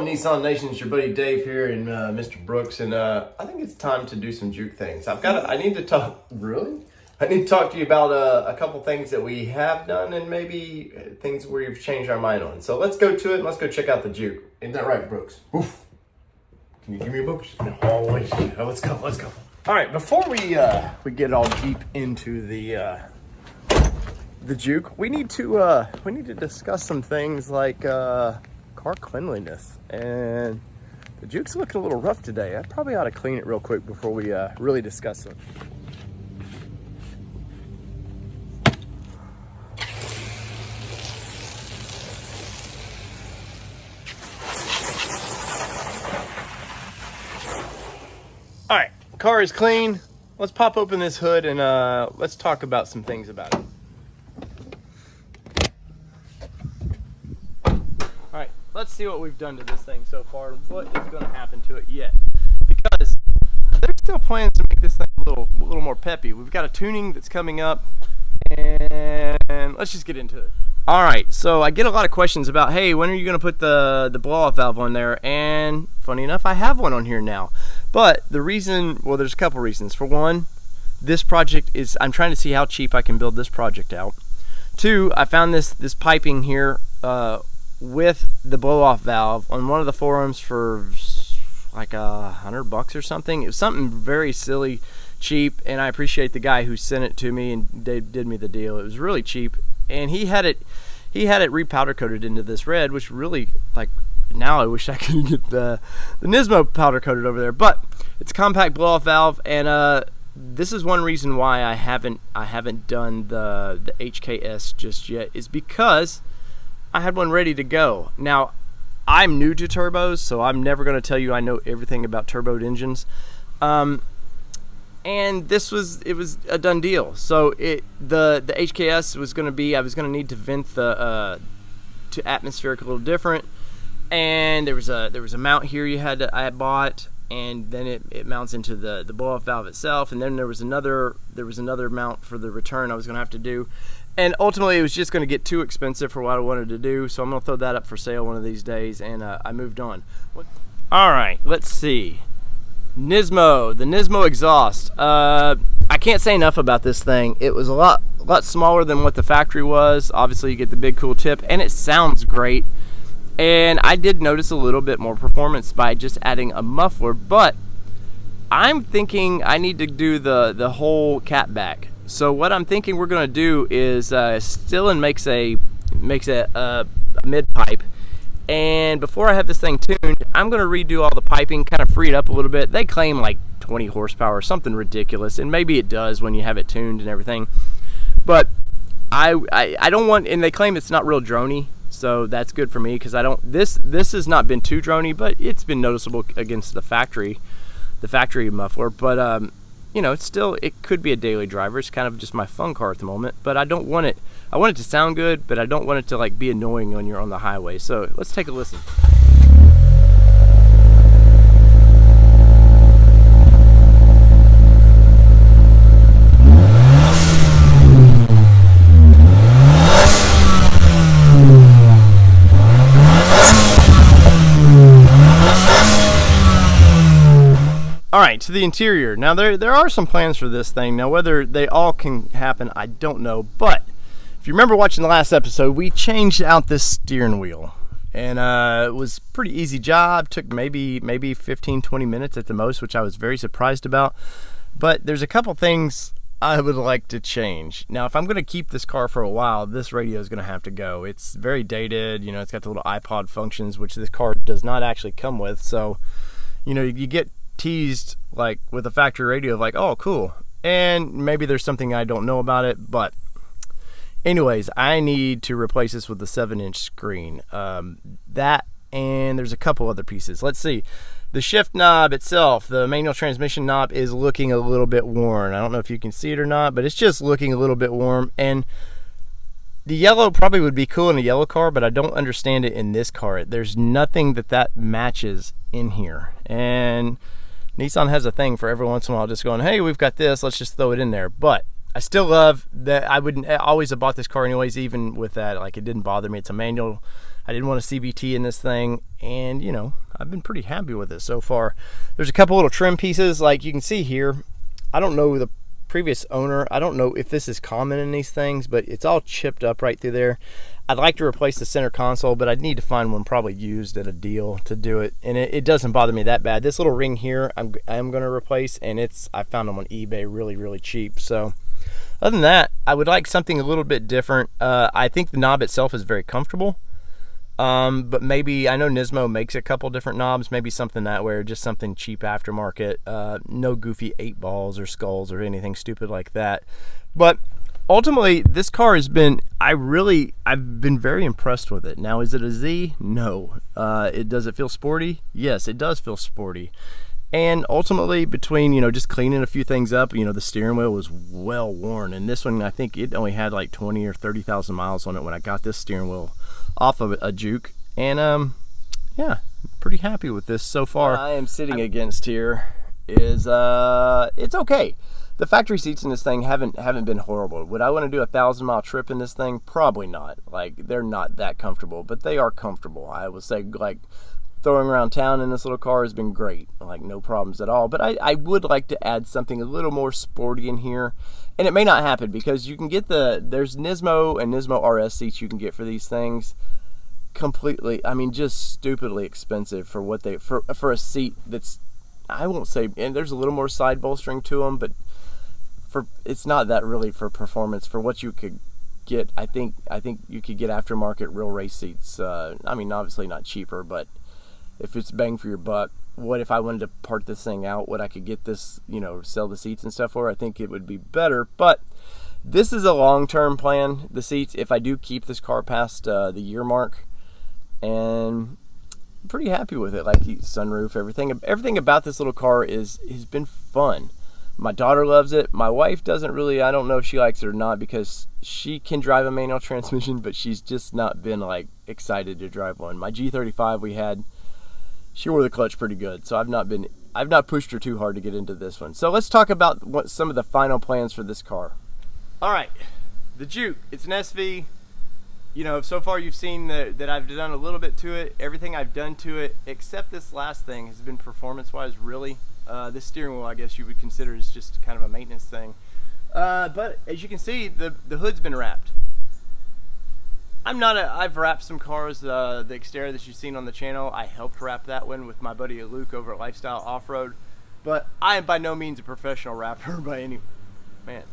Nissan Nation? It's your buddy Dave here and Mr. Brooks, and I think it's time to do some Juke things. I need to talk to you about a couple things that we have done and maybe things we've changed our mind on. So let's go to it and let's go check out the Juke. Isn't that right, Brooks? Oof. Can you give me a boost? Always. Oh, let's go. All right, before we get all deep into the Juke, we need to discuss some things like car cleanliness, and the Juke's looking a little rough today. I probably ought to clean it real quick before we really discuss it. All right, car is clean. Let's pop open this hood and let's talk about some things about it. Let's see what we've done to this thing so far. What is going to happen to it yet? Because there's still plans to make this thing a little more peppy. We've got a tuning that's coming up, and let's just get into it. All right, so I get a lot of questions about, hey, when are you going to put the blow-off valve on there? And funny enough, I have one on here now. But the reason, well, there's a couple reasons. For one, this project is, I'm trying to see how cheap I can build this project out. Two, I found this piping here with the blow-off valve on one of the forums for like $100 or something. It was something very silly cheap, and I appreciate the guy who sent it to me and did me the deal. It was really cheap, and he had it repowder coated into this red, which really, like, now I wish I could get the Nismo powder coated over there. But it's a compact blow-off valve, and this is one reason why I haven't done the HKS just yet, is because I had one ready to go. Now, I'm new to turbos, so I'm never going to tell you I know everything about turboed engines. And it was a done deal. So the HKS was going to be, I was going to need to vent to atmospheric a little different. And there was a mount here I had bought, and then it mounts into the blow-off valve itself. And then there was another mount for the return I was going to have to do. And ultimately, it was just going to get too expensive for what I wanted to do, so I'm going to throw that up for sale one of these days, and I moved on. All right, let's see. Nismo, the Nismo exhaust. I can't say enough about this thing. It was a lot smaller than what the factory was. Obviously, you get the big cool tip, and it sounds great. And I did notice a little bit more performance by just adding a muffler, but I'm thinking I need to do the whole cat back. So what I'm thinking we're going to do is Stillin makes a mid pipe, and before I have this thing tuned, I'm going to redo all the piping, kind of free it up a little bit. They claim like 20 horsepower or something ridiculous, and maybe it does when you have it tuned and everything. But I don't want, and they claim it's not real drony, so that's good for me because I don't. This has not been too drony, but it's been noticeable against the factory muffler. But you know, it could be a daily driver. It's kind of just my fun car at the moment, but I don't want it. I want it to sound good, but I don't want it to like be annoying when you're on the highway. So let's take a listen. All right, to the interior. Now, there are some plans for this thing. Now, whether they all can happen, I don't know. But if you remember watching the last episode, we changed out this steering wheel. And it was a pretty easy job. Took maybe 15, 20 minutes at the most, which I was very surprised about. But there's a couple things I would like to change. Now, if I'm going to keep this car for a while, this radio is going to have to go. It's very dated. You know, it's got the little iPod functions, which this car does not actually come with. So, you know, you get teased like with a factory radio of like, oh cool, and maybe there's something I don't know about it, but anyways, I need to replace this with a 7-inch screen. That, and there's a couple other pieces. Let's see. The shift knob itself, the manual transmission knob, is looking a little bit worn. I don't know if you can see it or not, but it's just looking a little bit warm. And the yellow probably would be cool in a yellow car, but I don't understand it in this car. There's nothing that matches in here. And Nissan has a thing for every once in a while just going, hey, we've got this, let's just throw it in there. But I still love that. I always have bought this car anyways, even with that. Like, it didn't bother me. It's a manual. I didn't want a CVT in this thing, and you know, I've been pretty happy with it so far. There's a couple little trim pieces, like you can see here. I don't know the previous owner. I don't know if this is common in these things, but it's all chipped up right through there. I'd like to replace the center console, but I'd need to find one probably used at a deal to do it. And it doesn't bother me that bad. This little ring here, I am going to replace, and I found them on eBay really, really cheap. So other than that, I would like something a little bit different. I think the knob itself is very comfortable. But maybe, I know Nismo makes a couple different knobs, maybe something that way, or just something cheap aftermarket. No goofy 8 balls or skulls or anything stupid like that. But ultimately, this car has been, I've been very impressed with it. Now, is it a Z? No. Does it feel sporty? Yes, it does feel sporty. And ultimately, between, you know, just cleaning a few things up, you know, the steering wheel was well worn. And this one, I think it only had like 20 or 30,000 miles on it when I got this steering wheel off of a Juke. And yeah, pretty happy with this so far. What I am sitting against here is, it's okay. The factory seats in this thing haven't been horrible. Would I want to do a 1,000-mile trip in this thing? Probably not. Like, they're not that comfortable, but they are comfortable. I would say, like, throwing around town in this little car has been great, like no problems at all. But I would like to add something a little more sporty in here, and it may not happen because you can get there's Nismo and Nismo RS seats you can get for these things, completely, I mean, just stupidly expensive for what for a seat that's, I won't say, and there's a little more side bolstering to them, but it's not that really for performance. For what you could get, I think you could get aftermarket real race seats. I mean, obviously not cheaper, but if it's bang for your buck, what if I wanted to part this thing out, what I could get this, you know, sell the seats and stuff for, I think it would be better. But this is a long-term plan, the seats, if I do keep this car past the year mark. And I'm pretty happy with it, like the sunroof, everything about this little car has been fun. My daughter loves it. My wife doesn't really, I don't know if she likes it or not, because she can drive a manual transmission, but she's just not been like excited to drive one. My G35 she wore the clutch pretty good, so I've not pushed her too hard to get into this one. So let's talk about some of the final plans for this car. All right, the Juke, it's an SV. You know, so far you've seen that I've done a little bit to it. Everything I've done to it, except this last thing, has been performance-wise, really. This steering wheel, I guess you would consider, is just kind of a maintenance thing. But as you can see, the hood's been wrapped. I've wrapped some cars, the exterior that you've seen on the channel. I helped wrap that one with my buddy Luke over at Lifestyle Off-Road. But I am by no means a professional rapper by any, man.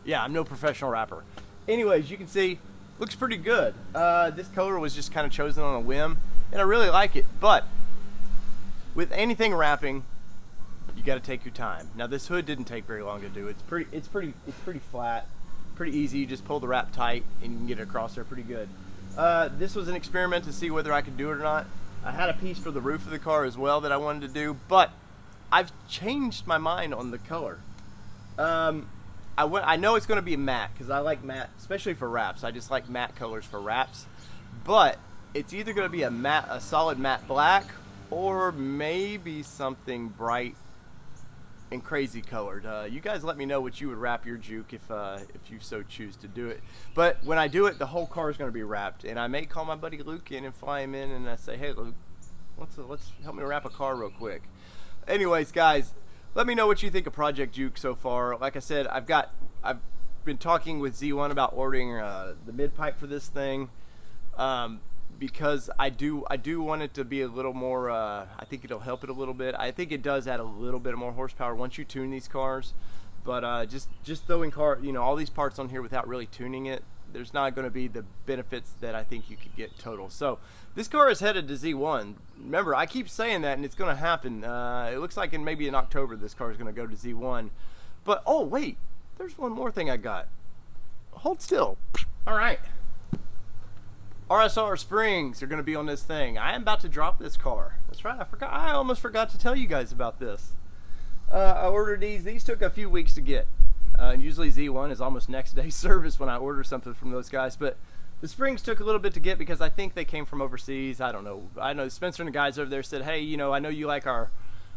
Yeah, I'm no professional rapper. Anyways, you can see, looks pretty good. This color was just kind of chosen on a whim, and I really like it. But with anything wrapping, you got to take your time. Now, this hood didn't take very long to do. It's pretty flat, pretty easy. You just pull the wrap tight and you can get it across there pretty good. This was an experiment to see whether I could do it or not. I had a piece for the roof of the car as well that I wanted to do, but I've changed my mind on the color. I know it's going to be matte because I like matte, especially for wraps. I just like matte colors for wraps. But it's either going to be a solid matte black, or maybe something bright and crazy colored. You guys let me know what you would wrap your Juke if you so choose to do it. But when I do it, the whole car is going to be wrapped, and I may call my buddy Luke in and fly him in, and I say, hey Luke, let's help me wrap a car real quick. Anyways, guys, let me know what you think of Project Juke so far. Like I said, I've been talking with Z1 about ordering the mid pipe for this thing. Because I do want it to be a little more, I think it'll help it a little bit. I think it does add a little bit more horsepower once you tune these cars. But just throwing all these parts on here without really tuning it, there's not going to be the benefits that I think you could get total. So this car is headed to Z1. Remember, I keep saying that, and it's going to happen. It looks like maybe in October this car is going to go to Z1. But, oh, wait, there's one more thing I got. Hold still. All right. RSR springs are going to be on this thing. I am about to drop this car. That's right, I almost forgot to tell you guys about this. I ordered these. These took a few weeks to get. And usually Z1 is almost next day service when I order something from those guys. But the springs took a little bit to get because I think they came from overseas. I don't know. I know Spencer and the guys over there said, hey, I know you like our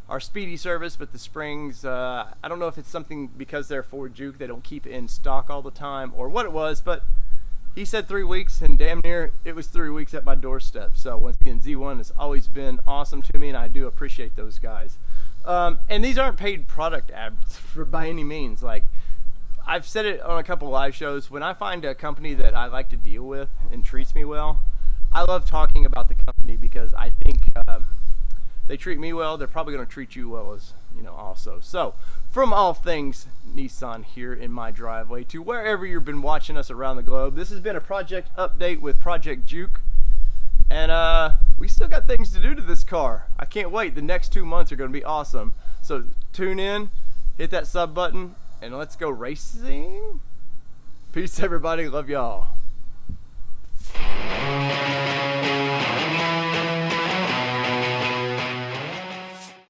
our speedy service, but the springs, I don't know if it's something because they're Ford Juke, they don't keep it in stock all the time, or what it was, but he said 3 weeks, and damn near it was 3 weeks at my doorstep. So once again, Z1 has always been awesome to me, and I do appreciate those guys. And these aren't paid product ads by any means. Like, I've said it on a couple live shows, when I find a company that I like to deal with and treats me well, I love talking about the company, because I think they treat me well, they're probably going to treat you well as, you know, also. So from all things Nissan here in my driveway to wherever you've been watching us around the globe, this has been a project update with Project Juke, and we still got things to do to this car. I can't wait. The next 2 months are going to be awesome. So tune in, hit that sub button, and let's go racing. Peace, everybody. Love y'all.